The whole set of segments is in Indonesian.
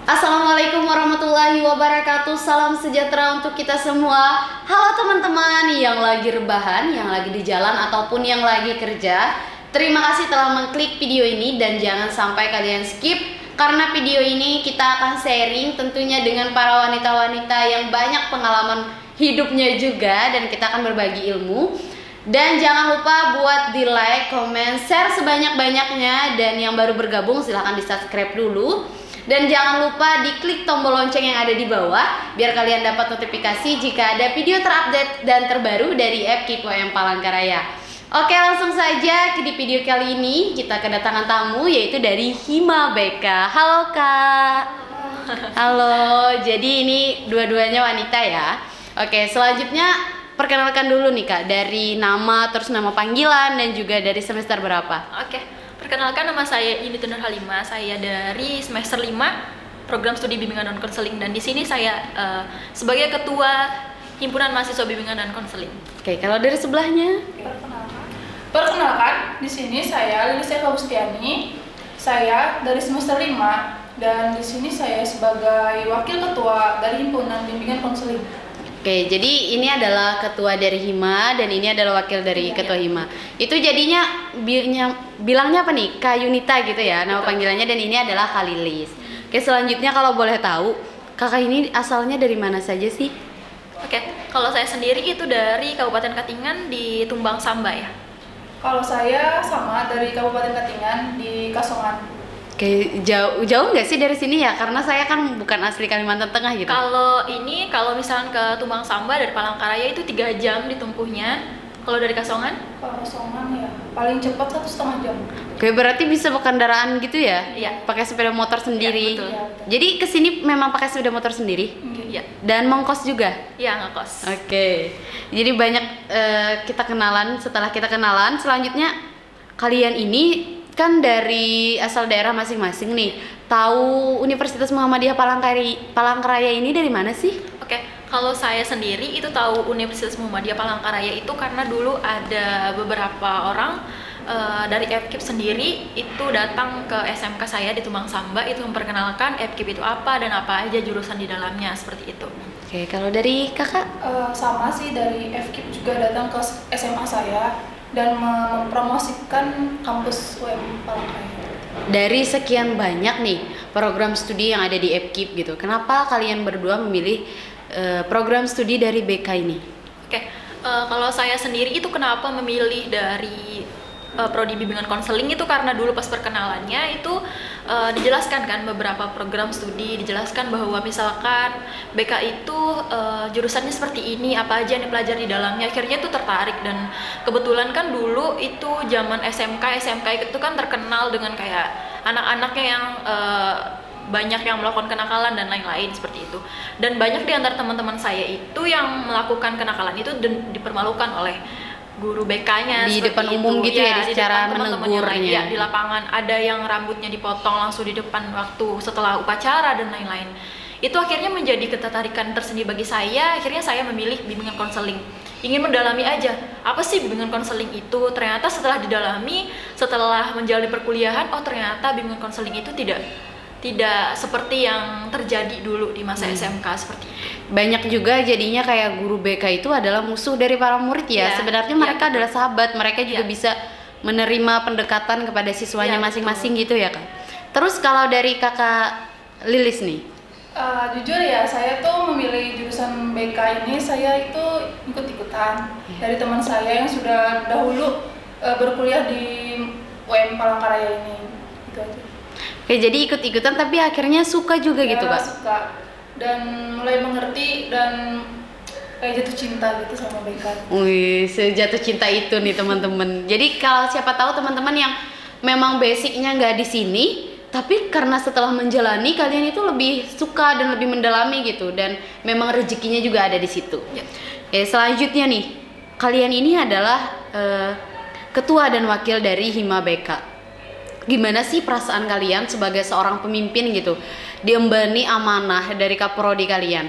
Assalamualaikum warahmatullahi wabarakatuh. Salam sejahtera untuk kita semua. Halo teman-teman yang lagi rebahan, yang lagi di jalan ataupun yang lagi kerja. Terima kasih telah mengklik video ini dan jangan sampai kalian skip, karena video ini kita akan sharing tentunya dengan para wanita-wanita yang banyak pengalaman hidupnya juga, dan kita akan berbagi ilmu. Dan jangan lupa buat di like, comment, share sebanyak-banyaknya, dan yang baru bergabung silahkan di subscribe dulu. Dan jangan lupa diklik tombol lonceng yang ada di bawah biar kalian dapat notifikasi jika ada video terupdate dan terbaru dari app Keep UM Palangkaraya. Oke, langsung saja di video kali ini kita kedatangan tamu yaitu dari Hima BK. Halo Kak. Halo. Jadi ini dua-duanya wanita ya. Oke, selanjutnya perkenalkan dulu nih Kak, dari nama, terus nama panggilan, dan juga dari semester berapa. Oke. Perkenalkan, nama saya Yunita Nur Halimah. Saya dari semester 5 program studi bimbingan dan konseling, dan di sini saya sebagai ketua himpunan mahasiswa bimbingan dan konseling. Oke, kalau dari sebelahnya? Perkenalkan, di sini saya Lilis Eva Bustiani. Saya dari semester 5 dan di sini saya sebagai wakil ketua dari himpunan bimbingan konseling. Oke, jadi ini adalah ketua dari Hima dan ini adalah wakil dari ketua Hima. Itu jadinya bilangnya apa nih? Kak Yunita gitu ya, nama panggilannya, dan ini adalah Kak Lilis. Oke, selanjutnya kalau boleh tahu, kakak ini asalnya dari mana saja sih? Oke, kalau saya sendiri itu dari Kabupaten Katingan di Tumbang Samba ya. Kalau saya sama dari Kabupaten Katingan di Kasongan. Oke, jauh nggak sih dari sini ya? Karena saya kan bukan asli Kalimantan Tengah gitu. Kalau misalnya ke Tumbang Samba dari Palangkaraya itu 3 jam ditempuhnya. Kalau dari Kasongan? Kalau Kasongan ya paling cepat 1,5 jam. Oke, berarti bisa berkendaraan gitu ya? Iya. Pakai sepeda motor sendiri. Iya, betul. Jadi kesini memang pakai sepeda motor sendiri? Iya. Dan mengkos juga? Iya, ngekos. Oke. Jadi banyak kita kenalan. Setelah kita kenalan, selanjutnya kalian ini kan dari asal daerah masing-masing nih. Tahu Universitas Muhammadiyah Palangkaraya ini dari mana sih? Oke, kalau saya sendiri itu tahu Universitas Muhammadiyah Palangkaraya itu karena dulu ada beberapa orang dari FKIP sendiri itu datang ke SMK saya di Tumbang Samba, itu memperkenalkan FKIP itu apa dan apa aja jurusan di dalamnya, seperti itu. Oke, kalau dari kakak? Sama sih, dari FKIP juga datang ke SMA saya dan mempromosikan kampus UM Palangkaraya. Dari sekian banyak nih program studi yang ada di FKIP gitu, kenapa kalian berdua memilih program studi dari BK ini? Oke, kalau saya sendiri itu kenapa memilih dari prodi bimbingan konseling itu karena dulu pas perkenalannya itu dijelaskan kan beberapa program studi, dijelaskan bahwa misalkan BK itu jurusannya seperti ini, apa aja yang dipelajari di dalamnya. Akhirnya tuh tertarik, dan kebetulan kan dulu itu zaman SMK itu kan terkenal dengan kayak anak-anaknya yang banyak yang melakukan kenakalan dan lain-lain seperti itu. Dan banyak di antara teman-teman saya itu yang melakukan kenakalan itu dan dipermalukan oleh guru BK-nya di depan itu. umum gitu ya, di secara depan teman-teman yang lain, menegurnya. ya, di lapangan ada yang rambutnya dipotong langsung di depan waktu setelah upacara dan lain-lain. Itu akhirnya menjadi ketertarikan tersendiri bagi saya. Akhirnya saya memilih bimbingan konseling, ingin mendalami aja apa sih bimbingan konseling itu. Ternyata setelah didalami, setelah menjalani perkuliahan, oh ternyata bimbingan konseling itu tidak seperti yang terjadi dulu di masa SMK seperti itu. Banyak juga jadinya kayak guru BK itu adalah musuh dari para murid ya. Sebenarnya mereka adalah sahabat, mereka juga bisa menerima pendekatan kepada siswanya masing-masing gitu ya Kak. Terus kalau dari Kakak Lilis nih? Jujur ya, saya tuh memilih jurusan BK ini, saya itu ikut-ikutan dari teman saya yang sudah dahulu berkuliah di UM Palangkaraya ini. Gitu aja. Oke, jadi ikut-ikutan tapi akhirnya suka juga gitu Kak? Suka, dan mulai mengerti dan kayak jatuh cinta gitu sama BK. Wih, sejatuh cinta itu nih teman-teman. Jadi kalau siapa tahu teman-teman yang memang basicnya nggak di sini, tapi karena setelah menjalani kalian itu lebih suka dan lebih mendalami gitu, dan memang rezekinya juga ada di situ. Oke, selanjutnya nih, kalian ini adalah ketua dan wakil dari Hima BK. Gimana sih perasaan kalian sebagai seorang pemimpin gitu, diembani amanah dari kaprodi kalian?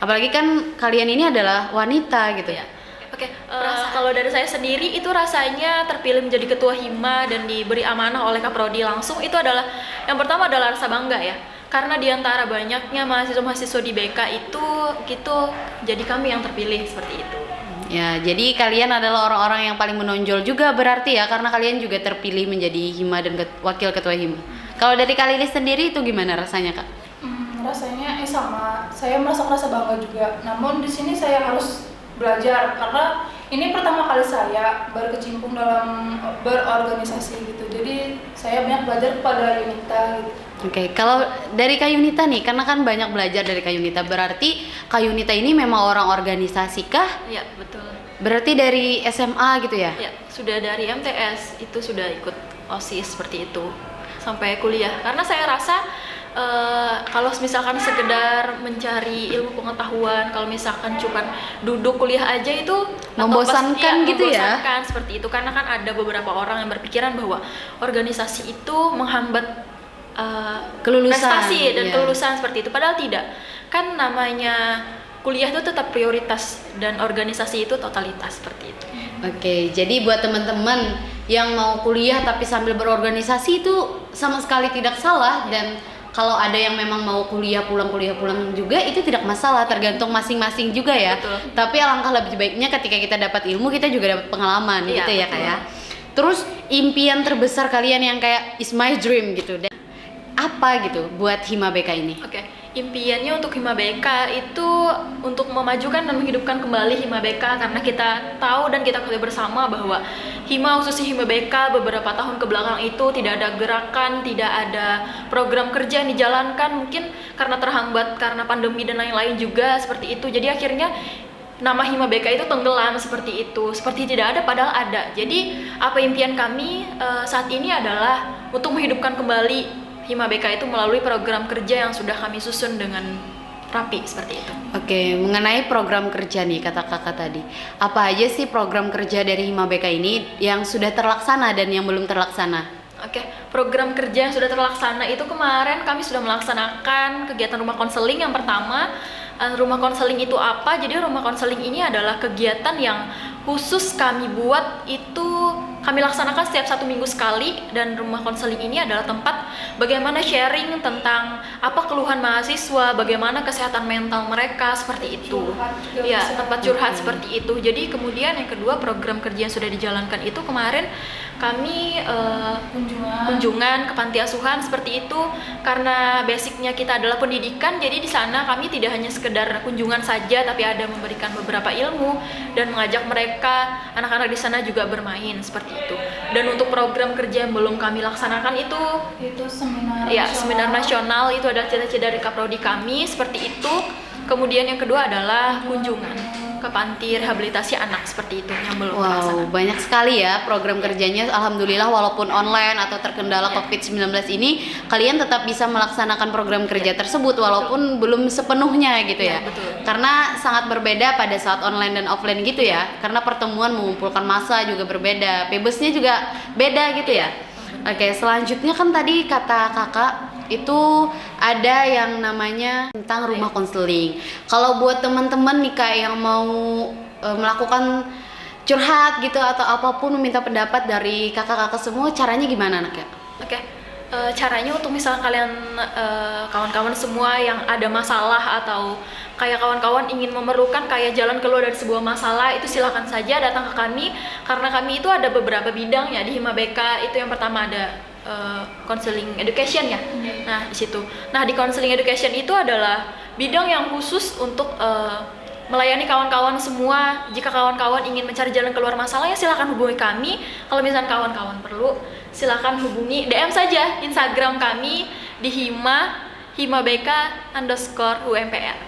Apalagi kan kalian ini adalah wanita gitu ya. Oke, kalau dari saya sendiri itu rasanya terpilih menjadi ketua Hima dan diberi amanah oleh Kaprodi langsung itu adalah yang pertama adalah rasa bangga ya. Karena di antara banyaknya mahasiswa-mahasiswa di BK itu gitu, jadi kami yang terpilih seperti itu. Ya, jadi kalian adalah orang-orang yang paling menonjol juga berarti ya, karena kalian juga terpilih menjadi Hima dan wakil ketua Hima. Kalau dari Kak Lilis sendiri itu gimana rasanya, Kak? Rasanya sama. Saya merasa bangga juga. Namun di sini saya harus belajar karena ini pertama kali saya berkecimpung dalam berorganisasi gitu. Jadi saya banyak belajar kepada Yunita gitu. Oke, kalau dari Kak Yunita nih, karena kan banyak belajar dari Kak Yunita, berarti Kak Yunita ini memang orang organisasi kah? Iya, betul. Berarti dari SMA gitu ya? Ya, sudah dari MTS itu sudah ikut OSIS seperti itu sampai kuliah. Karena saya rasa kalau misalkan sekedar mencari ilmu pengetahuan, kalau misalkan cuma duduk kuliah aja itu Membosankan gitu ya? Membosankan seperti itu karena kan ada beberapa orang yang berpikiran bahwa organisasi itu menghambat Kelulusan, prestasi dan iya. kelulusan seperti itu. Padahal tidak. Kan namanya kuliah itu tetap prioritas dan organisasi itu totalitas seperti itu. Oke, jadi buat teman-teman yang mau kuliah tapi sambil berorganisasi itu sama sekali tidak salah, dan kalau ada yang memang mau kuliah pulang juga itu tidak masalah, tergantung masing-masing juga ya. Betul. Tapi alangkah lebih baiknya ketika kita dapat ilmu kita juga dapat pengalaman Iya, gitu ya, Kak betul. ya. Terus impian terbesar kalian yang kayak is my dream gitu, dan apa gitu buat Hima BK ini? Oke, impiannya untuk Hima BK itu untuk memajukan dan menghidupkan kembali Hima BK karena kita tahu dan kita ketahui bersama bahwa Hima, khususnya Hima BK beberapa tahun ke belakang itu tidak ada gerakan, tidak ada program kerja yang dijalankan, mungkin karena terhambat karena pandemi dan lain-lain juga seperti itu. Jadi akhirnya nama Hima BK itu tenggelam seperti itu, seperti tidak ada padahal ada. Jadi apa impian kami saat ini adalah untuk menghidupkan kembali Hima BK itu melalui program kerja yang sudah kami susun dengan rapi seperti itu. Oke, mengenai program kerja nih kata kakak tadi, apa aja sih program kerja dari Hima BK ini yang sudah terlaksana dan yang belum terlaksana? Oke, program kerja yang sudah terlaksana itu kemarin kami sudah melaksanakan kegiatan rumah konseling yang pertama. Rumah konseling itu apa? Jadi rumah konseling ini adalah kegiatan yang khusus kami buat, itu kami laksanakan setiap 1 minggu sekali, dan rumah konseling ini adalah tempat bagaimana sharing tentang apa keluhan mahasiswa, bagaimana kesehatan mental mereka seperti itu. Curhat juga Ya, bisa. tempat curhat seperti itu. Jadi kemudian yang kedua, program kerja yang sudah dijalankan itu kemarin kami kunjungan ke panti asuhan seperti itu, karena basicnya kita adalah pendidikan. Jadi di sana kami tidak hanya sekedar kunjungan saja, tapi ada memberikan beberapa ilmu dan mengajak mereka anak-anak di sana juga bermain seperti itu. Dan untuk program kerja yang belum kami laksanakan itu seminar ya seminar nasional, itu adalah cita-cita dari Kaprodi kami seperti itu. Kemudian yang kedua adalah kunjungan ke panti rehabilitasi anak seperti itu yang belum Wow, terlaksana. banyak sekali ya program kerjanya. Alhamdulillah walaupun online atau terkendala COVID-19 ini, kalian tetap bisa melaksanakan program kerja tersebut walaupun belum sepenuhnya gitu ya. Ya, betul. Karena sangat berbeda pada saat online dan offline gitu ya. Karena pertemuan mengumpulkan massa juga berbeda, pebesnya juga beda gitu ya. Oke, selanjutnya kan tadi kata kakak itu ada yang namanya tentang rumah konseling. Kalau buat teman-teman nih Kak yang mau melakukan curhat gitu atau apapun, meminta pendapat dari kakak-kakak semua, caranya gimana Kak? Oke, caranya untuk misalnya kalian kawan-kawan semua yang ada masalah atau kayak kawan-kawan ingin memerlukan kayak jalan keluar dari sebuah masalah, itu silakan saja datang ke kami, karena kami itu ada beberapa bidang ya di Hima BK. Itu yang pertama ada counseling education ya. Nah, di situ. Nah, di counseling education itu adalah bidang yang khusus untuk melayani kawan-kawan semua. Jika kawan-kawan ingin mencari jalan keluar masalahnya, silakan hubungi kami. Kalau misalnya kawan-kawan perlu, silakan hubungi DM saja Instagram kami di himabk_UMPR.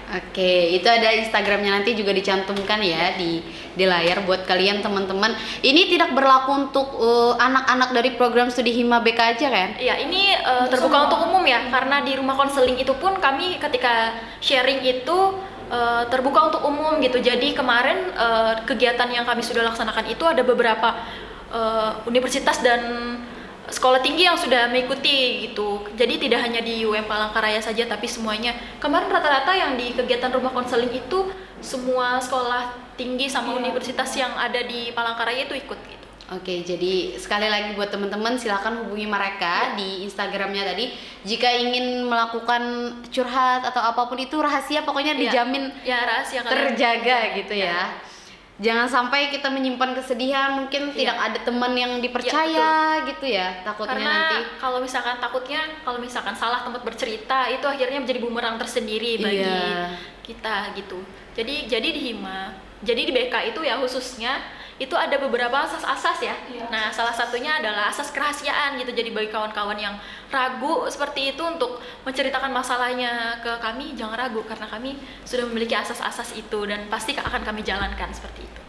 Oke, itu ada Instagramnya, nanti juga dicantumkan ya di layar buat kalian teman-teman. Ini tidak berlaku untuk anak-anak dari program studi Hima BK aja kan? Ya, ini terbuka untuk umum ya, karena di rumah konseling itu pun kami ketika sharing itu terbuka untuk umum gitu. Jadi kemarin kegiatan yang kami sudah laksanakan itu ada beberapa universitas dan sekolah tinggi yang sudah mengikuti gitu. Jadi tidak hanya di UM Palangkaraya saja, tapi semuanya. Kemarin rata-rata yang di kegiatan rumah konseling itu semua sekolah tinggi sama universitas yang ada di Palangkaraya itu ikut gitu. Oke, jadi sekali lagi buat teman-teman silakan hubungi mereka di Instagramnya tadi jika ingin melakukan curhat atau apapun itu rahasia, pokoknya dijamin Ya, rahasia kalian. terjaga gitu ya. Jangan sampai kita menyimpan kesedihan, mungkin tidak ada teman yang dipercaya gitu ya, takutnya Karena nanti. kalau misalkan salah tempat bercerita itu akhirnya menjadi bumerang tersendiri bagi kita gitu. Jadi di BK itu ya khususnya itu ada beberapa asas-asas ya. Nah, salah satunya adalah asas kerahasiaan gitu. Jadi bagi kawan-kawan yang ragu seperti itu untuk menceritakan masalahnya ke kami, jangan ragu karena kami sudah memiliki asas-asas itu dan pasti akan kami jalankan seperti itu.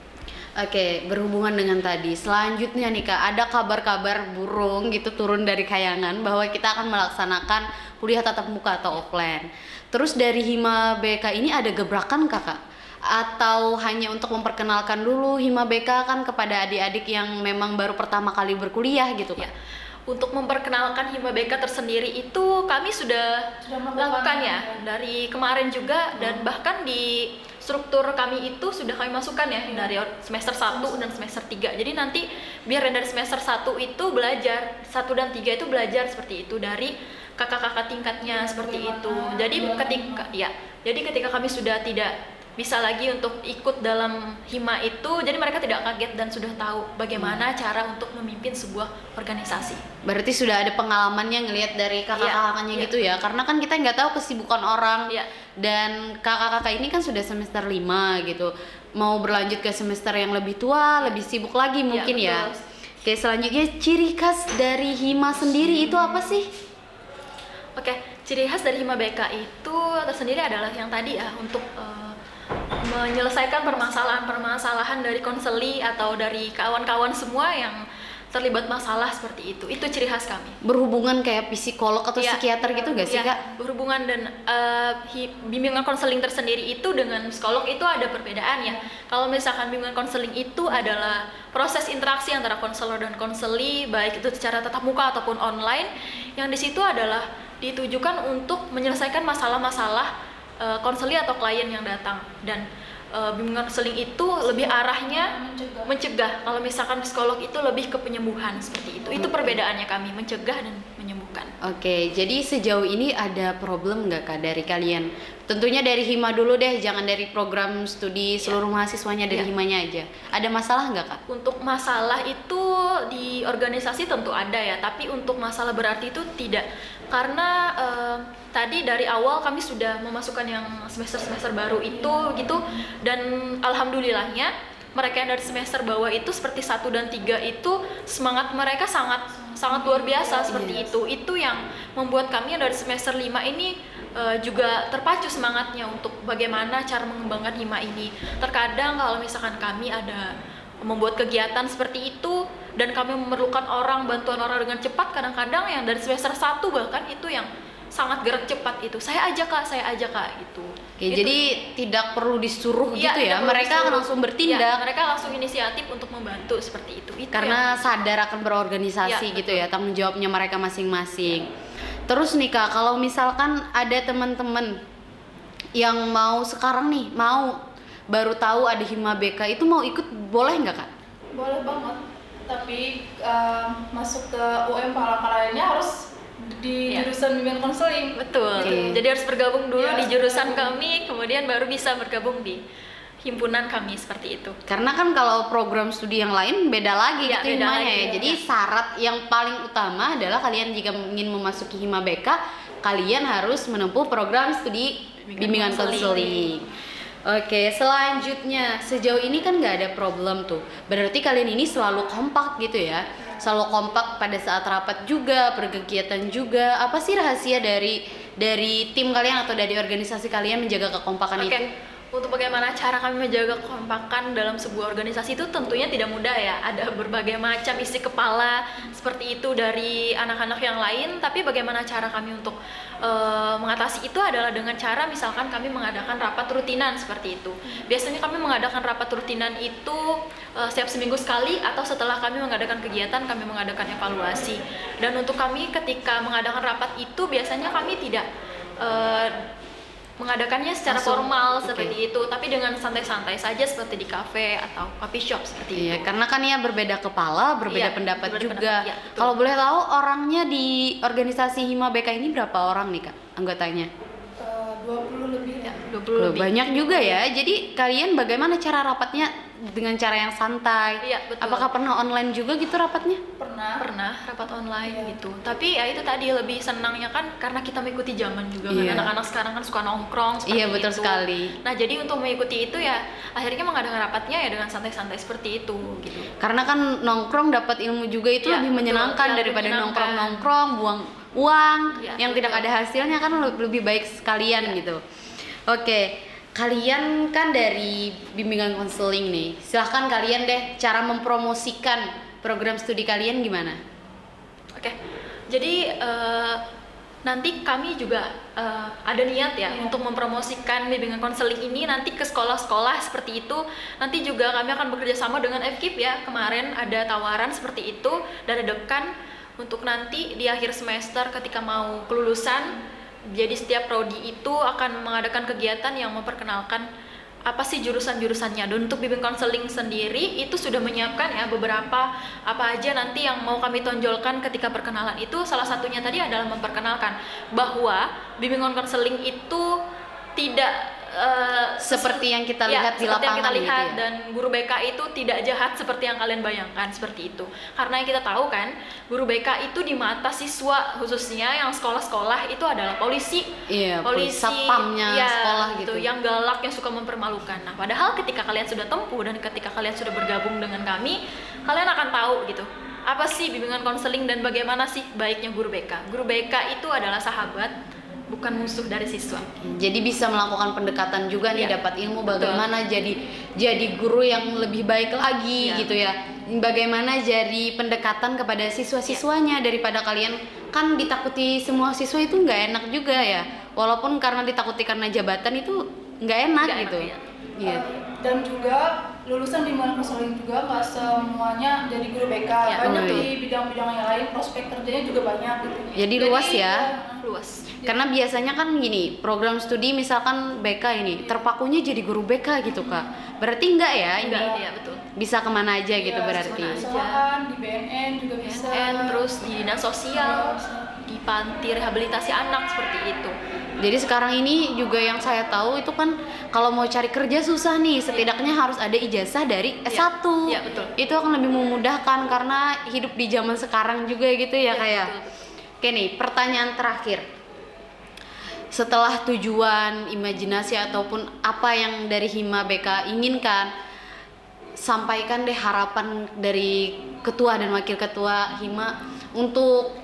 Oke, berhubungan dengan tadi, selanjutnya nih Kak, ada kabar-kabar burung gitu turun dari kayangan bahwa kita akan melaksanakan kuliah tatap muka atau offline. Terus dari Hima BK ini ada gebrakan Kak? Atau hanya untuk memperkenalkan dulu Hima BK kan kepada adik-adik yang memang baru pertama kali berkuliah gitu Kak? Ya. Untuk memperkenalkan Hima BK tersendiri itu kami sudah lakukan ya dari kemarin juga dan bahkan di struktur kami itu sudah kami masukkan ya dari semester 1 dan semester 3. Jadi nanti biar yang dari semester 1 itu belajar, 1 dan 3 itu belajar seperti itu dari kakak-kakak tingkatnya seperti itu. Jadi ketika kami sudah tidak bisa lagi untuk ikut dalam Hima itu, jadi mereka tidak kaget dan sudah tahu bagaimana cara untuk memimpin sebuah organisasi. Berarti sudah ada pengalamannya ngelihat dari kakak-kakaknya gitu ya, karena kan kita nggak tahu kesibukan orang. Dan kakak-kakak ini kan sudah semester 5 gitu, mau berlanjut ke semester yang lebih tua, lebih sibuk lagi mungkin ya. Oke, selanjutnya ciri khas dari Hima sendiri itu apa sih? Oke, ciri khas dari Hima BK itu tersendiri adalah yang tadi ya, untuk menyelesaikan permasalahan dari konseli atau dari kawan-kawan semua yang terlibat masalah seperti itu. Itu ciri khas kami. Berhubungan kayak psikolog atau psikiater gitu gak sih Kak? Berhubungan dan bimbingan konseling tersendiri itu dengan psikolog itu ada perbedaan ya. Kalau misalkan bimbingan konseling itu adalah proses interaksi antara konselor dan konseli, baik itu secara tatap muka ataupun online, yang di situ adalah ditujukan untuk menyelesaikan masalah-masalah konseli atau klien yang datang. Dan bimbingan konseling itu lebih arahnya mencegah. Kalau misalkan psikolog itu lebih ke penyembuhan seperti itu. Itu perbedaannya kami, mencegah dan menyembuhkan. Oke, jadi sejauh ini ada problem nggak Kak dari kalian? Tentunya dari Hima dulu deh, jangan dari program studi seluruh mahasiswanya, dari Himanya aja. Ada masalah nggak Kak? Untuk masalah itu di organisasi tentu ada ya, tapi untuk masalah berarti itu tidak. Karena tadi dari awal kami sudah memasukkan yang semester-semester baru itu gitu, dan alhamdulillahnya mereka yang dari semester bawah itu seperti 1 dan 3 itu semangat mereka sangat luar biasa seperti itu. Itu yang membuat kami yang dari semester 5 ini juga terpacu semangatnya untuk bagaimana cara mengembangkan Hima ini. Terkadang kalau misalkan kami ada membuat kegiatan seperti itu dan kami memerlukan bantuan orang dengan cepat, kadang-kadang yang dari semester 1 bahkan itu yang sangat gerak cepat itu, saya aja kak gitu. Oke, jadi tidak perlu disuruh gitu ya, mereka akan langsung bertindak. Mereka langsung inisiatif untuk membantu seperti itu. Karena sadar akan berorganisasi gitu ya, tanggung jawabnya mereka masing-masing. Terus nih Kak, kalau misalkan ada teman-teman yang mau sekarang nih, baru tahu ada Hima BK itu mau ikut, boleh nggak Kak? Boleh banget, tapi masuk ke UM Palangkarayanya harus di jurusan bimbingan konseling. Betul. Jadi harus bergabung dulu di jurusan kami, kemudian baru bisa bergabung di himpunan kami seperti itu. Karena kan kalau program studi yang lain beda lagi gitu Himanya ya. Jadi syarat yang paling utama adalah kalian jika ingin memasuki Hima BK, kalian harus menempuh program studi bimbingan konseling. Oke, selanjutnya sejauh ini kan nggak ada problem tuh. Berarti kalian ini selalu kompak gitu ya? Selalu kompak pada saat rapat juga, berkegiatan juga. Apa sih rahasia dari tim kalian atau dari organisasi kalian menjaga kekompakan itu? Untuk bagaimana cara kami menjaga kekompakan dalam sebuah organisasi itu tentunya tidak mudah ya. Ada berbagai macam isi kepala seperti itu dari anak-anak yang lain. Tapi bagaimana cara kami untuk mengatasi itu adalah dengan cara misalkan kami mengadakan rapat rutinan seperti itu. Biasanya kami mengadakan rapat rutinan itu setiap seminggu sekali, atau setelah kami mengadakan kegiatan kami mengadakan evaluasi. Dan untuk kami ketika mengadakan rapat itu biasanya kami tidak mengadakannya secara Langsung, formal oke. seperti itu, tapi dengan santai-santai saja seperti di kafe atau coffee shop seperti Iya, itu. karena kan ya berbeda kepala, berbeda Iya, pendapat berbeda juga. pendapat, iya, betul. Kalau boleh tahu orangnya di organisasi Hima BK ini berapa orang nih Kak anggotanya? 20 lebih Ya, ya. 20 Loh, lebih. banyak juga ya. Jadi kalian bagaimana cara rapatnya dengan cara yang santai? Iya, betul. Apakah pernah online juga gitu rapatnya? Pernah. Rapat online Iya. gitu, tapi ya itu tadi lebih senangnya kan karena kita mengikuti zaman juga Iya. kan, anak-anak sekarang kan suka nongkrong seperti Iya, betul itu. sekali. Nah jadi untuk mengikuti itu ya akhirnya mengadakan rapatnya ya dengan santai-santai seperti itu gitu. Karena kan nongkrong dapat ilmu juga itu Iya, lebih betul. menyenangkan Iya, daripada menyenangkan. nongkrong-nongkrong, buang uang Iya, yang tidak betul. ada hasilnya kan lebih baik sekalian Iya. gitu. Oke, kalian kan dari bimbingan konseling nih. Silahkan kalian deh cara mempromosikan program studi kalian gimana? Oke, jadi nanti kami juga ada niat ya Iya. untuk mempromosikan bimbingan konseling ini nanti ke sekolah-sekolah seperti itu. Nanti juga kami akan bekerja sama dengan FKIP ya. Kemarin ada tawaran seperti itu dari dekan untuk nanti di akhir semester ketika mau kelulusan. Jadi setiap prodi itu akan mengadakan kegiatan yang memperkenalkan apa sih jurusan-jurusannya. Dan untuk bimbing konseling sendiri itu sudah menyiapkan ya beberapa apa aja nanti yang mau kami tonjolkan ketika perkenalan itu. Salah satunya tadi adalah memperkenalkan bahwa bimbingan konseling itu tidak Seperti yang kita ya, lihat di seperti yang kita lapangan lihat, gitu ya? dan guru BK itu tidak jahat seperti yang kalian bayangkan seperti itu. Karena yang kita tahu kan, guru BK itu di mata siswa khususnya yang sekolah-sekolah itu adalah polisi. Iya, satpamnya ya, sekolah gitu. yang galak, yang suka mempermalukan. Nah, padahal ketika kalian sudah tempuh dan ketika kalian sudah bergabung dengan kami, kalian akan tahu gitu. Apa sih bimbingan konseling dan bagaimana sih baiknya guru BK? Guru BK itu adalah sahabat, bukan musuh dari siswa. Jadi bisa melakukan pendekatan juga nih, Iya, dapat ilmu betul. bagaimana jadi guru yang lebih baik lagi Iya. gitu ya. Bagaimana jadi pendekatan kepada siswa-siswanya daripada kalian kan ditakuti semua siswa itu nggak enak juga ya. Walaupun karena ditakuti karena jabatan itu nggak enak Nggak gitu. enak, iya. Iya. Dan juga lulusan bimbingan konseling juga nggak semuanya jadi guru BK. Ya, Banyak betul. di bidang-bidang yang lain prospek kerjanya juga banyak gitu. Jadi luas ya. Luas. Karena biasanya kan gini, program studi misalkan BK ini terpakunya jadi guru BK gitu Kak. Berarti enggak ya ini? Enggak, iya betul. Bisa kemana aja gitu Iya, berarti. kemana aja. Sekolahan, di BNN juga bisa. BNN, terus di dinas sosial, Iya, di panti rehabilitasi anak seperti itu. Jadi sekarang ini juga yang saya tahu itu kan kalau mau cari kerja susah nih, setidaknya harus ada ijazah dari S1. Iya, betul. Itu akan lebih memudahkan karena hidup di zaman sekarang juga gitu ya Iya, kayak. betul. Oke nih, pertanyaan terakhir. Setelah tujuan, imajinasi ataupun apa yang dari Hima BK inginkan, sampaikan deh harapan dari ketua dan wakil ketua Hima untuk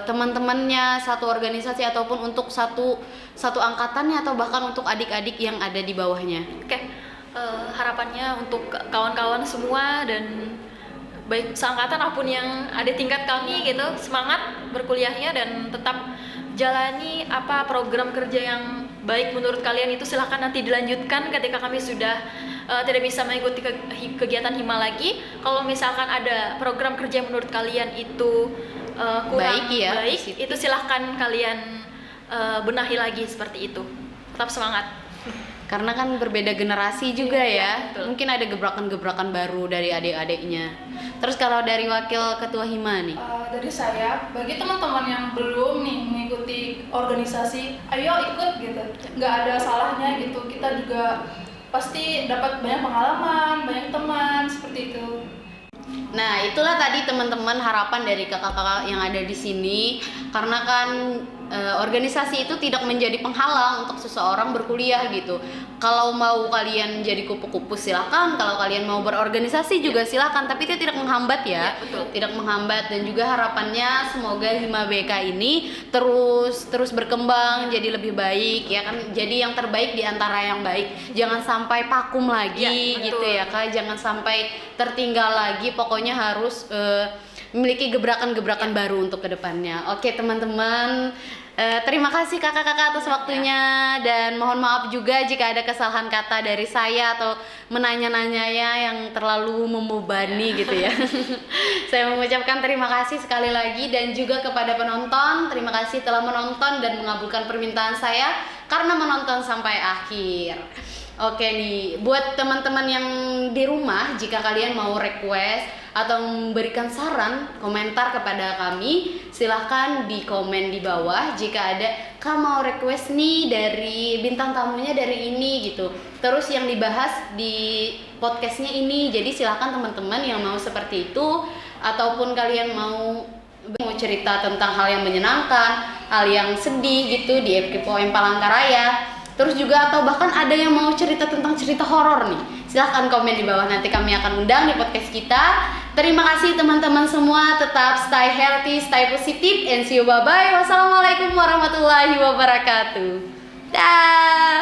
teman-temannya, satu organisasi ataupun untuk satu angkatannya atau bahkan untuk adik-adik yang ada di bawahnya. Oke, harapannya untuk kawan-kawan semua dan baik seangkatan maupun yang ada tingkat kami gitu, semangat berkuliahnya dan tetap jalani apa program kerja yang baik menurut kalian itu. Silahkan nanti dilanjutkan ketika kami sudah tidak bisa mengikuti kegiatan Hima lagi. Kalau misalkan ada program kerja menurut kalian itu kurang Baik ya, baik, positif. itu silahkan kalian benahi lagi seperti itu. Tetap semangat. Karena kan berbeda generasi juga ya. betul. Mungkin ada gebrakan-gebrakan baru dari adik-adiknya. Terus kalau dari wakil ketua Hima nih. Dari saya, bagi teman-teman yang belum nih mengikuti organisasi, ayo ikut gitu. Nggak ada salahnya gitu. Kita juga pasti dapat banyak pengalaman, banyak teman seperti itu. Nah, itulah tadi teman-teman harapan dari kakak-kakak yang ada di sini. Karena kan organisasi itu tidak menjadi penghalang untuk seseorang berkuliah gitu. Kalau mau kalian jadi kupu-kupu silakan, kalau kalian mau berorganisasi juga silakan, tapi itu tidak menghambat ya. Ya, betul. Tidak menghambat, dan juga harapannya semoga Hima BK ini terus berkembang jadi lebih baik ya kan. Jadi yang terbaik di antara yang baik. Jangan sampai vakum lagi Ya, gitu betul. ya Kak. Jangan sampai tertinggal lagi. Pokoknya harus memiliki gebrakan-gebrakan baru untuk kedepannya. Oke teman-teman, Terima kasih kakak-kakak atas waktunya dan mohon maaf juga jika ada kesalahan kata dari saya atau menanya-nanya ya yang terlalu membebani gitu ya. Saya mengucapkan terima kasih sekali lagi dan juga kepada penonton, terima kasih telah menonton dan mengabulkan permintaan saya karena menonton sampai akhir. Oke nih, buat teman-teman yang di rumah, jika kalian mau request atau memberikan saran, komentar kepada kami, silahkan di komen di bawah. Jika ada, kamu mau request nih dari bintang tamunya dari ini gitu. Terus yang dibahas di podcastnya ini, jadi silahkan teman-teman yang mau seperti itu, ataupun kalian mau cerita tentang hal yang menyenangkan, hal yang sedih gitu di FKPOM Palangkaraya. Terus juga atau bahkan ada yang mau cerita tentang cerita horor nih, silahkan komen di bawah, nanti kami akan undang di podcast kita. Terima kasih teman-teman semua, tetap stay healthy, stay positive, and see you, bye bye. Wassalamualaikum warahmatullahi wabarakatuh. Dah.